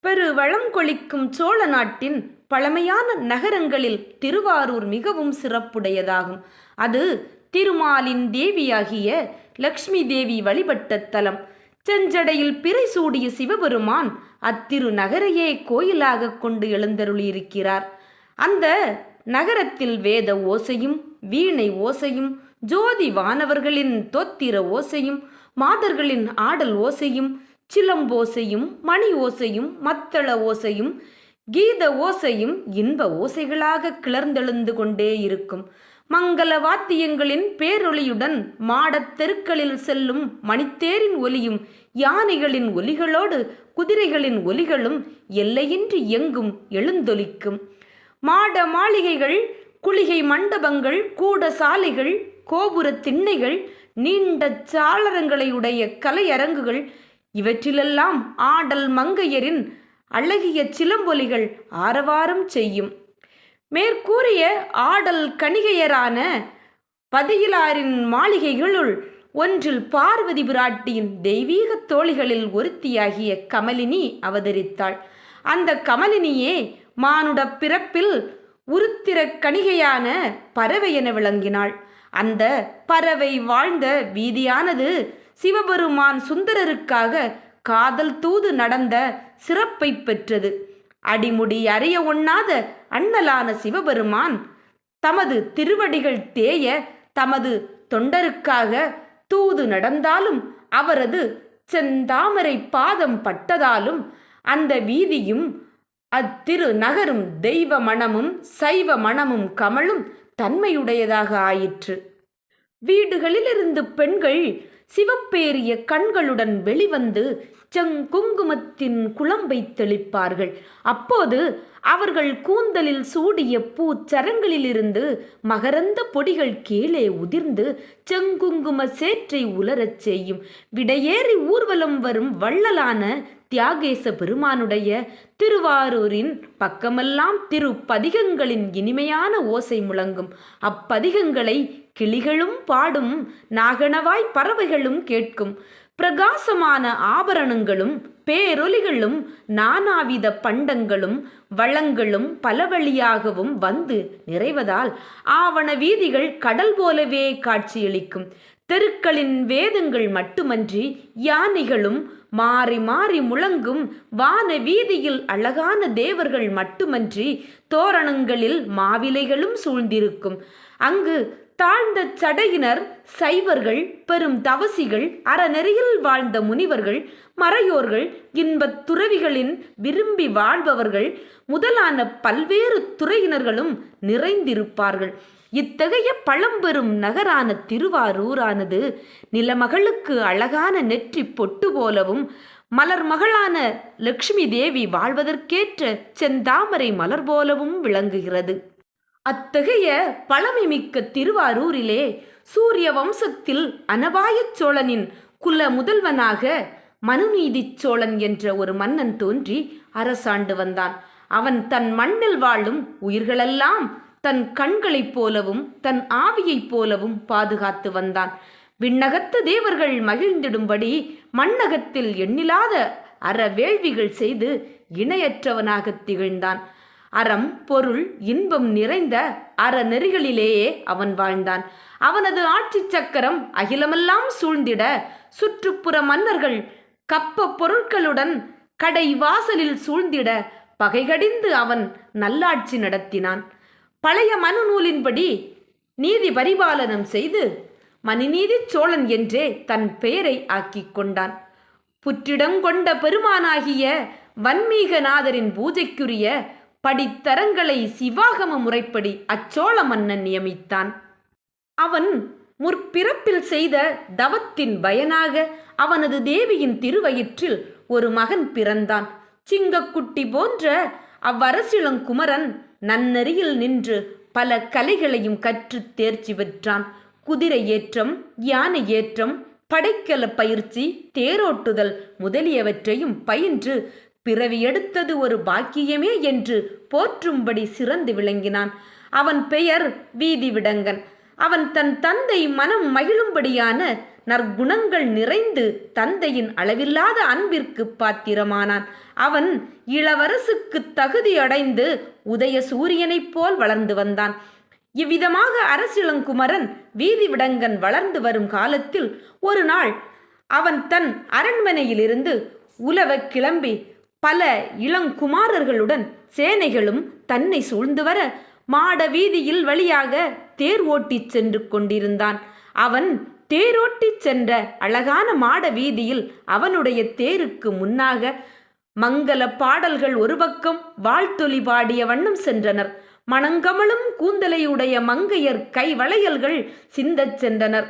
பெரு வளம் கொளிக்கும் சோழ நாட்டின் பழமையான நகரங்களில் திருவாரூர் மிகவும் சிறப்புடையதாகும். அது திருமாலின் தேவியாகிய லக்ஷ்மி தேவி வழிபட்ட தலம். செஞ்சடையில் பிறை சூடிய சிவபெருமான் அத்திரு நகரையே கோயிலாக கொண்டு எழுந்தருளியிருக்கிறார். அந்த நகரத்தில் வேத ஓசையும் வீணை ஓசையும் ஜோதி வானவர்களின் தோத்திர ஓசையும் மாதர்களின் ஆடல் ஓசையும் சிலம்போசையும் மணி ஓசையும் மத்தள ஓசையும் கீத ஓசையும் இன்ப ஓசைகளாக கிளர்ந்தெழுந்து கொண்டே இருக்கும். மங்கள வாத்தியங்களின் பேரொளியுடன் மாடத் தெருக்களில் செல்லும் மணித்தேரின் ஒலியும் யானைகளின் ஒலிகளோடு குதிரைகளின் ஒலிகளும் எல்லையின்றி எங்கும் எழுந்தொலிக்கும். மாட மாளிகைகள், குளிகை மண்டபங்கள், கூட சாலைகள், கோபுர திண்ணைகள், நீண்ட சாளரங்களையுடைய கலையரங்குகள் இவற்றிலெல்லாம் ஆடல் மங்கையரின் அழகிய சிலம்பொலிகள் ஆரவாரம் செய்யும். மேற்கூறிய ஆடல் கணிகையரான பதியிலாரின் மாளிகைகளுள் ஒன்றில் பார்வதி பிராட்டியின் தெய்வீக தோழிகளில் ஒருத்தியாகிய கமலினி அவதரித்தாள். அந்த கமலினியே மானுட பிறப்பில் உருத்திர கணிகையான பறவை என விளங்கினாள். அந்த பறவை வாழ்ந்த வீதியானது சிவபெருமான் சுந்தரருக்காக காதல் தூது நடந்த சிறப்பை பெற்றது. அடிமுடி அறிய ஒண்ணாத அண்ணலான சிவபெருமான் தமது திருவடிகள் தேய தமது தொண்டருக்காக தூது நடந்தாலும் அவரது செந்தாமரை பாதம் பட்டதாலும் அந்த வீதியும் அத்திரு நகரும் தெய்வ மணமும் சைவ மணமும் கமழும் தன்மையுடையதாக ஆயிற்று. வீடுகளிலிருந்து பெண்கள் சிவப்பேறிய கண்களுடன் வெளிவந்து செங்குங்குமத்தின் குழம்பை தெளிப்பார்கள். அப்போது அவர்கள் கூந்தலில் சூடிய பூச்சரங்களிலிருந்து மகரந்த பொடிகள் கீழே உதிர்ந்து செங்குங்கும சேற்றை உலரச் செய்யும். விடையேறி ஊர்வலம் வரும் வள்ளலான தியாகேச பெருமானுடைய திருவாரூரின் பக்கமெல்லாம் திருப்பதிகங்களின் இனிமையான ஓசை முழங்கும். அப்பதிகங்களை கிளிகளும் பாடும், நாகணவாய் பறவைகளும் கேட்கும். பிரகாசமான ஆபரணங்களும் பேரொலிகளும் நானாவித பண்டங்களும் வளங்களும் பல வழியாகவும் வந்து நிறைவதால் ஆவண வீதிகள் கடல் போலவே காட்சியளிக்கும். தெருக்களின் வேதங்கள் மட்டுமன்றி யானைகளும் மாறி மாறி முழங்கும். வான வீதியில் அழகான தேவர்கள் மட்டுமன்றி தோரணங்களில் மாவிலைகளும் சூழ்ந்திருக்கும். அங்கு தாழ்ந்த சடையினர், சைவர்கள், பெரும் தவசிகள், அறநெறியில் வாழ்ந்த முனிவர்கள், மறையோர்கள், இன்பத் துறவிகளின் விரும்பி வாழ்பவர்கள் முதலான பல்வேறு துறையினர்களும் நிறைந்திருப்பார்கள். இத்தகைய பழம்பெரும் நகரான திருவாரூரானது நிலமகளுக்கு அழகான நெற்றி பொட்டு போலவும் மலர் மகளான லக்ஷ்மி தேவி வாழ்வதற்கேற்ற செந்தாமரை மலர் போலவும் விளங்குகிறது. அத்தகைய பழமைமிக்க திருவாரூரிலே சூரிய வம்சத்தில் அனபாய சோழனின் குல முதல்வனாக மனுநீதி சோழன் என்ற ஒரு மன்னன் தோன்றி அரசாண்டு வந்தான். அவன் தன் மண்ணில் வாழும் உயிர்களெல்லாம் தன் கண்களைப் போலவும் தன் ஆவியைப் போலவும் பாதுகாத்து வந்தான். விண்ணகத்து தேவர்கள் மகிழ்ந்திடும்படி மண்ணகத்தில் எண்ணிலாத அறவேள்விகள் செய்து இணையற்றவனாக திகழ்ந்தான். அறம், பொருள், இன்பம் நிறைந்த அறநெறிகளிலேயே அவன் வாழ்ந்தான். அவனது ஆட்சி சக்கரம் அகிலமெல்லாம் சூழ்ந்திட சுற்றுப்புற மன்னர்கள் கப்ப பொருட்களுடன் கடை வாசலில் சூழ்ந்திட பகைகடிந்து அவன் நல்லாட்சி நடத்தினான். பழைய மனு நூலின்படி நீதி பரிபாலனம் செய்து மணிநீதி சோழன் என்றே தன் பெயரை ஆக்கிக் கொண்டான். புற்றிடங்கொண்ட பெருமானாகிய வன்மீகநாதரின் பூஜைக்குரிய படித்தரங்களை சிவாகம முறைப்படி அச்சோழ மன்னன் நியமித்தான். அவன் முற்பிறப்பில் செய்த தவத்தின் பயனாக அவனது தேவியின் திருவயிற்றில் ஒரு மகன் பிறந்தான். சிங்கக்குட்டி போன்ற அவ்வரசிளங்குமரன் நன்னெறியில் நின்று பல கலைகளையும் கற்று தேர்ச்சி பெற்றான். குதிரை ஏற்றம், யானை ஏற்றம், படைக்கல பயிற்சி, தேரோட்டுதல் முதலியவற்றையும் பயின்று பிறவி எடுத்தது ஒரு பாக்கியமே என்று போற்றும்படி சிறந்து விளங்கினான். அவன் பெயர் வீதி விடங்கன். அவன் தன் தந்தை மனம் மகிழும்படியான நற்குணங்கள் நிறைந்து தந்தையின் அளவில்லாத அன்பிற்கு பாத்திரமானான். அவன் இளவரசுக்கு தகுதி அடைந்து உதய சூரியனைப் போல் வளர்ந்து வந்தான். இவ்விதமாக அரசிளங்குமரன் வீதி விடங்கன் வளர்ந்து வரும் காலத்தில் ஒரு நாள் அவன் தன் அரண்மனையிலிருந்து உலவ கிளம்பி பல இளங்குமாரர்களுடன் சேனைகளும் தன்னை சூழ்ந்து வர மாட வீதியில் வழியாக தேர் ஓட்டிச் சென்று கொண்டிருந்தான். அவன் தேரோட்டிச் சென்ற அழகான மாட வீதியில் அவனுடைய தேருக்கு முன்னாக மங்கள பாடல்கள் ஒரு பக்கம் வாழ்த்தொலி பாடிய வண்ணம் சென்றனர். மணங்கமலும் கூந்தலையுடைய மங்கையர் கை வளையல்கள் சிந்தச் சென்றனர்.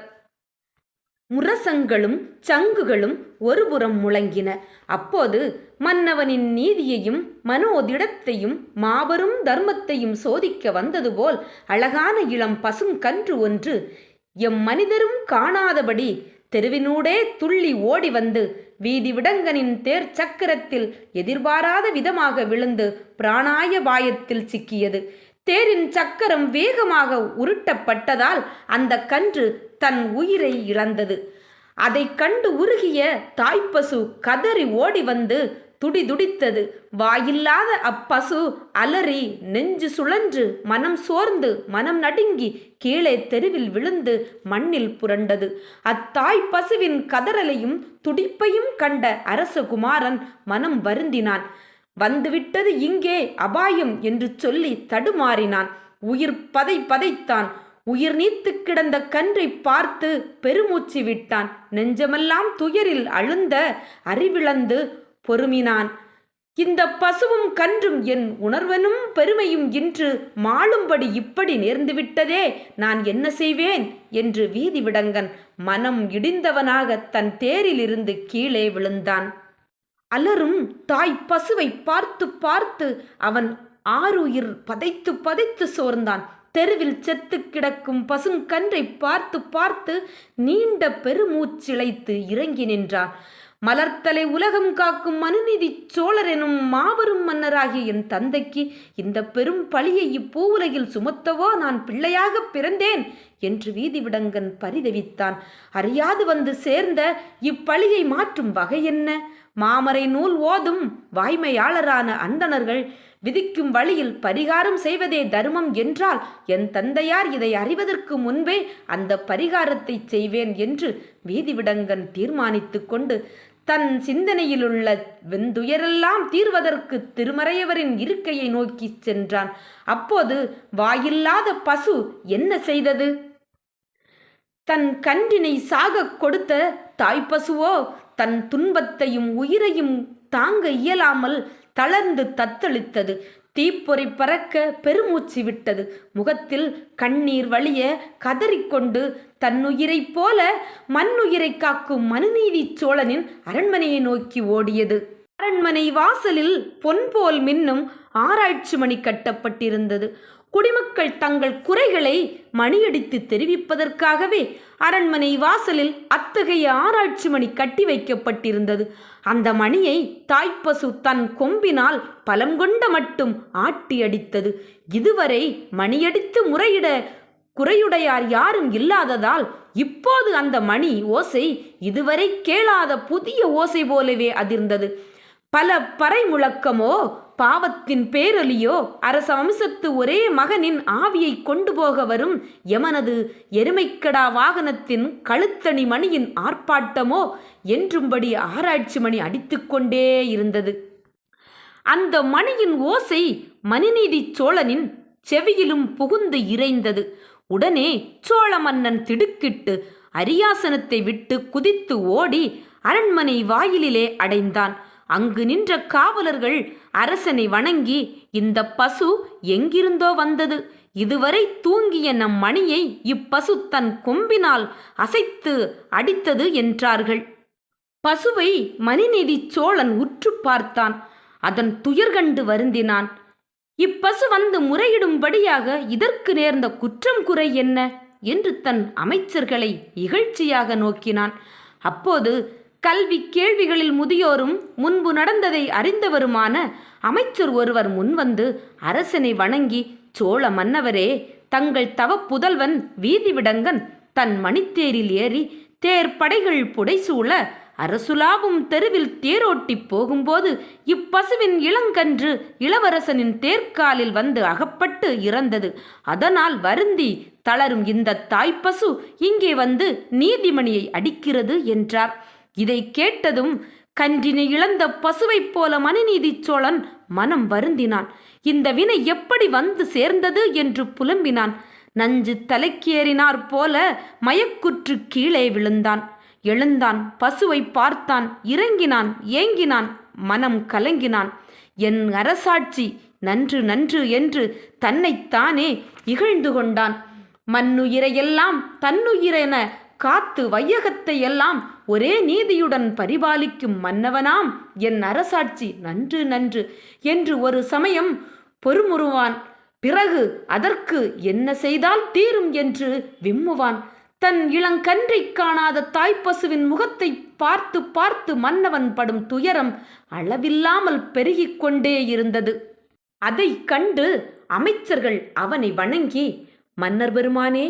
முரசங்களும் சங்குகளும் ஒருபுறம் முழங்கின. அப்போது மன்னவனின் நீதியையும் மனோதிடத்தையும் மாபெரும் தர்மத்தையும் சோதிக்க வந்தது போல் அழகான இளம் பசுங்கன்று ஒன்று எம் மனிதரும் காணாதபடி தெருவினூடே துள்ளி ஓடி வந்து வீதி விடங்கனின் தேர் சக்கரத்தில் எதிர்பாராத விதமாக விழுந்து பிராணாயபாயத்தில் சிக்கியது. தேரின் சக்கரம் வேகமாக உருட்டப்பட்டதால் அந்த கன்று தன் உயிரை இழந்தது. அதை கண்டு உருகிய தாய்ப்பசு கதறி ஓடி வந்து துடிதுடித்தது. வாயில்லாத அப்பசு அலறி நெஞ்சு சுழன்று மனம் சோர்ந்து மனம் நடுங்கி கீழே தெருவில் விழுந்து மண்ணில் புரண்டது. அத்தாய் பசுவின் கதறலையும் துடிப்பையும் கண்ட அரசகுமாரன் மனம் வருந்தினான். வந்துவிட்டது இங்கே அபாயம் என்று சொல்லி தடுமாறினான். உயிர் பதைத்தான். உயிர் நீத்து கிடந்த கன்றை பார்த்து பெருமூச்சு விட்டான். நெஞ்சமெல்லாம் துயரில் அழுந்த அறிவிழந்து பொறுமினான். இந்த பசுவும் கன்றும் என் உணர்வனும் பெருமையும் இன்று மாளும்படி இப்படி நேர்ந்துவிட்டதே, நான் என்ன செய்வேன் என்று வீதி விடங்கன் மனம் இடிந்தவனாக தன் தேரிலிருந்து கீழே விழுந்தான். அலரும் தாய் பசுவை பார்த்து பார்த்து அவன் ஆருயிர் பதைத்து சோர்ந்தான். தெருவில் செத்து கிடக்கும் பசுங்கன்றை பார்த்து பார்த்து நீண்ட பெருமூச்சிழைத்து இறங்கி நின்றான். மலர்த்தலை உலகம் காக்கும் மனுநீதி சோழர் எனும் மாபெரும் மன்னராகிய என் தந்தைக்கு இந்த பெரும் பழியை இப்பூவுலகில் சுமத்தவோ நான் பிள்ளையாக பிறந்தேன் என்று வீதி விடங்கன் பரிதவித்தான். அறியாது வந்து சேர்ந்த இப்பழியை மாற்றும் வகை என்ன? மாமரை நூல் ஓதும் வாய்மையாளரான அந்தணர்கள் விதிக்கும் வழியில் பரிகாரம் செய்வதே தர்மம் என்றால் என் தந்தையார் இதை அறிவதற்கு முன்பே அந்த பரிகாரத்தை செய்வேன் என்று வீதி விடங்கன் தீர்மானித்து கொண்டு தன் சிந்தனையிலுள்ள வெந்துயரெல்லாம் தீர்வதற்கு திருமறையவரின் இருக்கையை நோக்கி சென்றான். அப்போது வாயில்லாத பசு என்ன செய்தது? தன் கன்றினை சாகக் கொடுத்த தாய்ப்பசுவோ தன் துன்பத்தையும் உயிரையும் தாங்க இயலாமல் தளர்ந்து தத்தளித்தது. தீப்பொறி பறக்க பெருமூச்சு விட்டது. முகத்தில் கண்ணீர் வழிய கதறிக்கொண்டு தன்னுயிரைப் போல மண்ணுயிரை காக்கும் மனுநீதி சோழனின் அரண்மனையை நோக்கி ஓடியது. அரண்மனை வாசலில் பொன் போல் மின்னும் ஆராய்ச்சி மணி கட்டப்பட்டிருந்தது. குடிமக்கள் தங்கள் குறைகளை மணியடித்து தெரிவிப்பதற்காகவே அரண்மனை வாசலில் அத்தகைய ஆராய்ச்சி மணி கட்டி வைக்கப்பட்டிருந்தது. அந்த மணியை தாய்ப்பசு தன் கொம்பினால் பலம் கொண்ட மட்டும் ஆட்டி அடித்தது. இதுவரை மணியடித்து முறையிட குறையுடையார் யாரும் இல்லாததால் இப்போது அந்த மணி ஓசை இதுவரை கேளாத புதிய ஓசை போலவே அதிர்ந்தது. பல பறை முழக்கமோ பாவத்தின் பேரொலியோ அரச வம்சத்து ஒரே மகனின் ஆவியை கொண்டு போக வரும் எமனது எருமைக்கடா வாகனத்தின் கழுத்தணி மணியின் ஆர்ப்பாட்டமோ என்றும்படி ஆராய்ச்சி மணி அடித்துக்கொண்டே இருந்தது. அந்த மணியின் ஓசை மனுநீதி சோழனின் செவியிலும் புகுந்து இறைந்தது. உடனே சோழ மன்னன் திடுக்கிட்டு அரியாசனத்தை விட்டு குதித்து ஓடி அரண்மனை வாயிலிலே அடைந்தான். அங்கு நின்ற காவலர்கள் அரசனை வணங்கி, இந்த பசு எங்கிருந்தோ வந்தது, இதுவரை தூங்கிய நம் மணியை இப்பசு தன் கொம்பினால் அசைத்து அடித்தது என்றார்கள். பசுவை மனுநீதி சோழன் உற்று பார்த்தான். அதன் துயர் கண்டு வருந்தினான். இப்பசு வந்து முறையிடும்படியாக இதற்கு நேர்ந்த குற்றம் குறை என்ன என்று தன் அமைச்சர்களை இகழ்ச்சியாக நோக்கினான். அப்போது கல்வி கேள்விகளில் முதியோரும் முன்பு நடந்ததை அறிந்தவருமான அமைச்சர் ஒருவர் முன்வந்து அரசனை வணங்கி, சோழ மன்னவரே, தங்கள் தவ புதல்வன் வீதிவிடங்கன் தன் மணித்தேரில் ஏறி தேர்ப்படைகள் புடைசூழ அரசுலாவும் தெருவில் தேரோட்டி போகும்போது இப்பசுவின் இளங்கன்று இளவரசனின் தேர்காலில் வந்து அகப்பட்டு இறந்தது. அதனால் வருந்தி தளரும் இந்த தாய்ப்பசு இங்கே வந்து நீதிமணியை அடிக்கிறது என்றார். இதை கேட்டதும் கன்றினை இழந்த பசுவைப் போல மனுநீதி சோழன் மனம் வருந்தினான். இந்த வினை எப்படி வந்து சேர்ந்தது என்று புலம்பினான். நஞ்சு தலைக்கேறினார் போல மயக்குற்று கீழே விழுந்தான். எழுந்தான், பசுவை பார்த்தான், இறங்கினான், ஏங்கினான், மனம் கலங்கினான். என் அரசாட்சி நன்று நன்று என்று தன்னைத்தானே இகழ்ந்து கொண்டான். மண்ணுயிரையெல்லாம் தன்னுயிரென காத்து வையகத்தை எல்லாம் ஒரே நீதியுடன் பரிபாலிக்கும் மன்னவனாம் என் அரசாட்சி நன்று நன்று என்று ஒரு சமயம் பொறுமுறுவான். பிறகு அதற்கு என்ன செய்தால் தீரும் என்று விம்முவான். தன் இளங்கன்றை காணாத தாய்ப்பசுவின் முகத்தை பார்த்து பார்த்து மன்னவன் படும் துயரம் அளவில்லாமல் பெருகிக் கொண்டே இருந்தது. அதை கண்டு அமைச்சர்கள் அவனை வணங்கி, மன்னர் பெருமானே,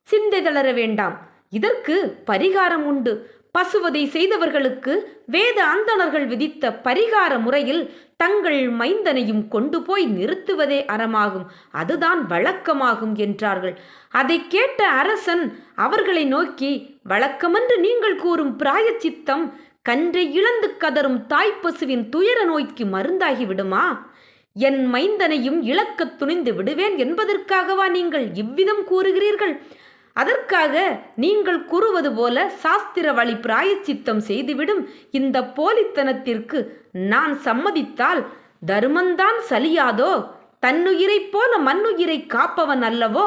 சிந்தை தளர வேண்டாம், இதற்கு பரிகாரம் உண்டு. பசுவதை செய்தவர்களுக்கு வேத அந்தணர்கள் விதித்த பரிகார முறையில் தங்கள் மைந்தனையும் கொண்டு போய் நிறுத்துவதே அறமாகும், அதுதான் வழக்கமாகும் என்றார்கள். அதை கேட்ட அரசன் அவர்களை நோக்கி, வழக்கமென்று நீங்கள் கூறும் பிராயச்சித்தம் கன்றை இழந்து கதரும் தாய்ப்பசுவின் துயர நோய்க்கு மருந்தாகி விடுமா? என் மைந்தனையும் இழக்கத் துணிந்து விடுவேன் என்பதற்காகவா நீங்கள் இவ்விதம் கூறுகிறீர்கள்? அதற்காக நீங்கள் கூறுவது போல சாஸ்திர வழி பிராயச்சித்தம் செய்துவிடும் இந்த போலித்தனத்திற்கு நான் சம்மதித்தால் தருமந்தான் சலியாதோ? தன்னுயிரைப் போல மண்ணுயிரை காப்பவன் அல்லவோ?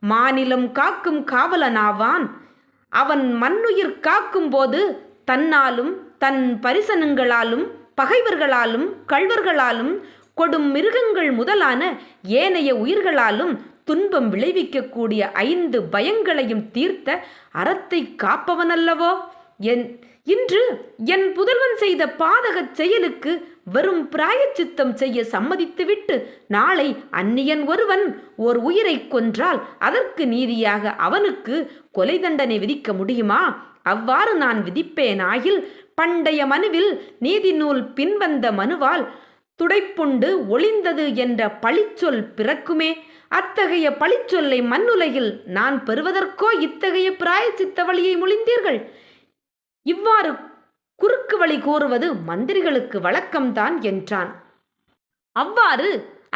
மாநிலம் காக்கும் காவலனாவான். அவன் மண்ணுயிர் காக்கும் போது தன்னாலும் தன் பரிசனங்களாலும் பகைவர்களாலும் கள்வர்களாலும் கொடும் மிருகங்கள் முதலான ஏனைய உயிர்களாலும் துன்பம் விளைவிக்கக்கூடிய 5 பயங்களையும் தீர்த்த அறத்தை காப்பவனல்லவோ? இன்று என் புதல்வன் செய்த பாதகச் செயலுக்கு வெறும் பிராயச்சித்தம் செய்ய சம்மதித்துவிட்டு நாளை அந்நியன் ஒருவன் ஓர் உயிரை கொன்றால் அதற்கு நீதியாக அவனுக்கு கொலை தண்டனை விதிக்க முடியுமா? அவ்வாறு நான் விதிப்பேனாயில் பண்டைய மனுவில் நீதி நூல் பின்வந்த மனுவால் துடைப்புண்டு ஒளிந்தது என்ற பழிச்சொல் பிறக்குமே. அத்தகைய பழிச்சொல்லை மண்ணுலகில் நான் பெறுவதற்கோ இத்தகைய பிராயச்சித்த வழியை மொழிந்தீர்கள்? இவ்வாறு குறுக்கு வழி கூறுவது மந்திரிகளுக்கு வழக்கம்தான் என்றான். அவ்வாறு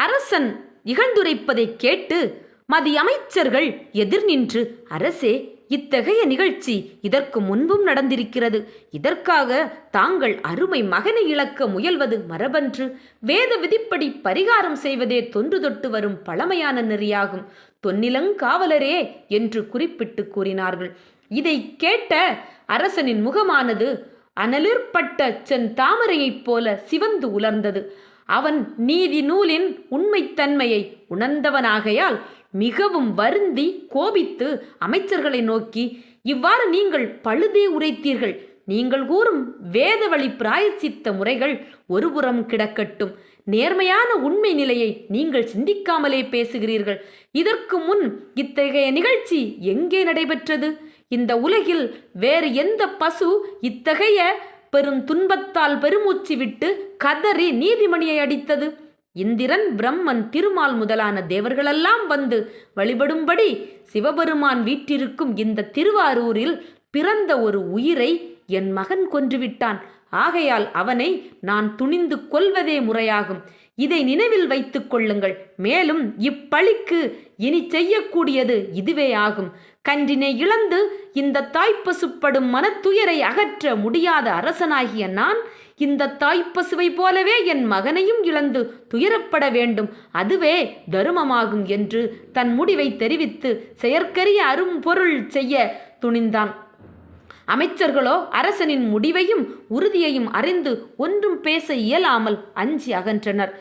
அரசன் இகழ்ந்துரைப்பதை கேட்டு மதி அமைச்சர்கள் எதிர் நின்று, அரசே, இத்தகைய நிகழ்ச்சி இதற்கு முன்பும் நடந்திருக்கிறது. இதற்காக தாங்கள் அருமை மகனை இழக்க முயல்வது மரபன்று. வேத விதிப்படி பரிகாரம் செய்வதே தொன்று தொட்டு வரும் பழமையான நெறியாகும். தொன்னிலங்காவலரே என்று குறிப்பிட்டு கூறினார்கள். இதை கேட்ட அரசனின் முகமானது அனலிற்பட்ட செந்தாமரையைப் போல சிவந்து உலர்ந்தது. அவன் நீதி நூலின் உண்மைத்தன்மையை உணர்ந்தவனாகையால் மிகவும் வருந்தி கோபித்து அமைச்சர்களை நோக்கி, இவ்வாறு நீங்கள் பழுதே உரைத்தீர்கள். நீங்கள் கூறும் வேத வழி பிராயச்சித்த முறைகள் ஒருபுறம் கிடக்கட்டும். நேர்மையான உண்மை நிலையை நீங்கள் சிந்திக்காமலே பேசுகிறீர்கள். இதற்கு முன் இத்தகைய நிகழ்ச்சி எங்கே நடைபெற்றது? இந்த உலகில் வேறு எந்த பசு இத்தகைய பெரும் துன்பத்தால் பெருமூச்சு விட்டு கதறி நீதிமணியை அடித்தது? இந்திரன், பிரம்மன், திருமால் முதலான தேவர்களெல்லாம் வந்து வழிபடும்படி சிவபெருமான் வீற்றிருக்கும் இந்த திருவாரூரில் பிறந்த ஒரு உயிரை என் மகன் கொன்றுவிட்டான். ஆகையால் அவனை நான் துணிந்து கொல்வதே முறையாகும். இதை நினைவில் வைத்துக் கொள்ளுங்கள். மேலும் இப்பழிக்கு இனி செய்யக்கூடியது இதுவே ஆகும். கன்றினை இழந்து இந்த தாய்ப்பசுப்படும் மனத்துயரை அகற்ற முடியாத அரசனாகிய நான் இந்த தாய்ப்பசுவை போலவே என் மகனையும் இழந்து துயரப்பட வேண்டும். அதுவே தருமமாகும் என்று தன் முடிவை தெரிவித்து செயற்கரிய அரும்பொருள் செய்ய துணிந்தான். அமைச்சர்களோ அரசனின் முடிவையும் உறுதியையும் அறிந்து ஒன்றும் பேச இயலாமல் அஞ்சி அகன்றனர்.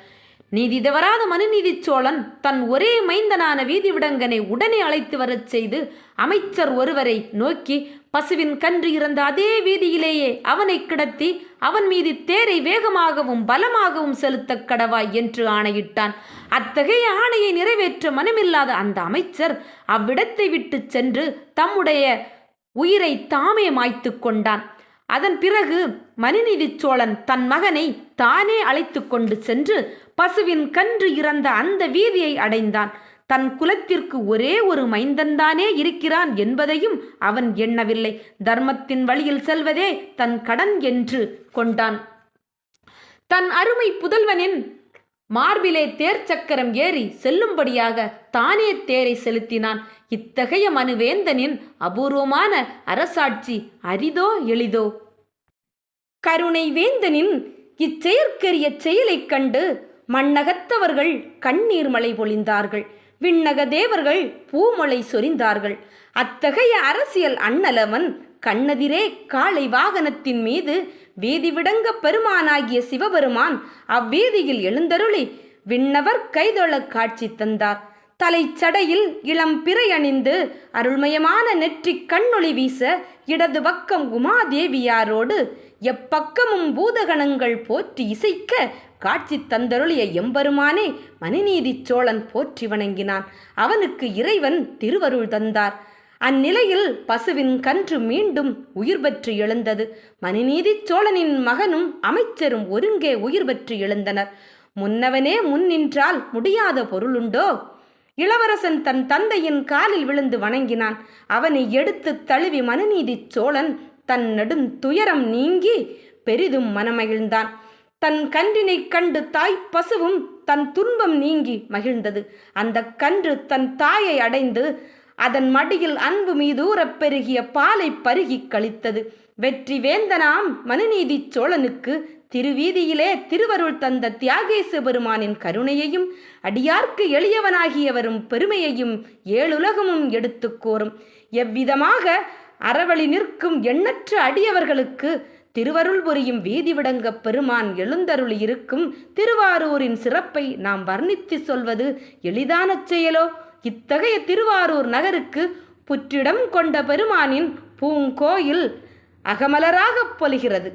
நீதி தவறாத மனுநீதி சோழன் தன் ஒரே மைந்தனான வீதிவிடங்கனை உடனே அழைத்து வரச் செய்து அமைச்சர் ஒருவரை நோக்கி, பசுவின் கன்று இறந்த அதே வீதியிலேயே அவனை கிடத்தி அவன் மீது தேரை வேகமாகவும் பலமாகவும் செலுத்த கடவாய் என்று ஆணையிட்டான். அத்தகைய ஆணையை நிறைவேற்ற மனமில்லாத அந்த அமைச்சர் அவ்விடத்தை விட்டு சென்று தம்முடைய உயிரை தாமே மாய்த்து கொண்டான். அதன் பிறகு மனுநீதி சோழன் தன் மகனை தானே அழைத்து கொண்டு சென்று பசுவின் கன்று இறந்த அந்த வீதியை அடைந்தான். தன் குலத்திற்கு ஒரே ஒரு மைந்தன்தானே இருக்கிறான் என்பதையும் அவன் எண்ணவில்லை. தர்மத்தின் வழியில் செல்வதே தன் கடன் என்று கொண்டான். தன் அருமை புதல்வனின் மார்பிலே தேர் சக்கரம் ஏறி செல்லும்படியாக தானே தேரை செலுத்தினான். இத்தகைய மனுவேந்தனின் அபூர்வமான அரசாட்சி அரிதோ எளிதோ? கருணை வேந்தனின் இச்செயற்கரிய செயலைக் கண்டு மண்ணகத்தவர்கள் கண்ணீர் மழை பொழிந்தார்கள். விண்ணக தேவர்கள் பூமொழை சொரிந்தார்கள். அத்தகைய அரசியல் அண்ணலவன் கண்ணெதிரே காளை வாகனத்தின் மீது வீதிவிடங்க பெருமானாகிய சிவபெருமான் அவ்வீதியில் எழுந்தருளி விண்ணவர் கைதொழ காட்சி தந்தார். தலைச்சடையில் இளம் பிறை அணிந்து அருள்மயமான நெற்றி கண்ணொளி வீச இடது பக்கம் உமாதேவியாரோடு எப்பக்கமும் பூதகணங்கள் போற்றி இசைக்க காட்சி தந்தருளிய எம்பெருமானே மனுநீதி சோழன் போற்றி வணங்கினான். அவனுக்கு இறைவன் திருவருள் தந்தார். அந்நிலையில் பசுவின் கன்று மீண்டும் உயிர் பெற்று எழுந்தது. மனுநீதி சோழனின் மகனும் அமைச்சரும் ஒருங்கே உயிர் பெற்று எழுந்தனர். முன்னவனே முன் நின்றால் முடியாத பொருளுண்டோ? இளவரசன் தன் தந்தையின் காலில் விழுந்து வணங்கினான். அவனை எடுத்து தழுவி மனுநீதி சோழன் தன் நெடும் துயரம் நீங்கி பெரிதும் மனமகிழ்ந்தான். தன் கன்றினை கண்டு தாய் பசுவும் தன் துன்பம் நீங்கி மகிழ்ந்தது. அந்த கன்று தன் தாயை அடைந்து அதன் மடியில் அன்பு மீதூரப் பெருகிய பாலை பருகி கழித்தது. வெற்றி வேந்தனாம் மனுநீதி சோழனுக்கு திருவீதியிலே திருவருள் தந்த தியாகேச பெருமானின் கருணையையும் அடியார்க்கு எளியவனாகியவரும் பெருமையையும் ஏழுலகமும் எடுத்து கூறும். எவ்விதமாக அறவழி நிற்கும் எண்ணற்ற அடியவர்களுக்கு திருவருள் புரியும் வீதிவிடங்க பெருமான் எழுந்தருளி இருக்கும் திருவாரூரின் சிறப்பை நாம் வர்ணித்து சொல்வது எளிதான செயலோ? இத்தகைய திருவாரூர் நகருக்கு புற்றிடம் கொண்ட பெருமானின் பூங்கோயில் அகமலராகப் பொலிகிறது.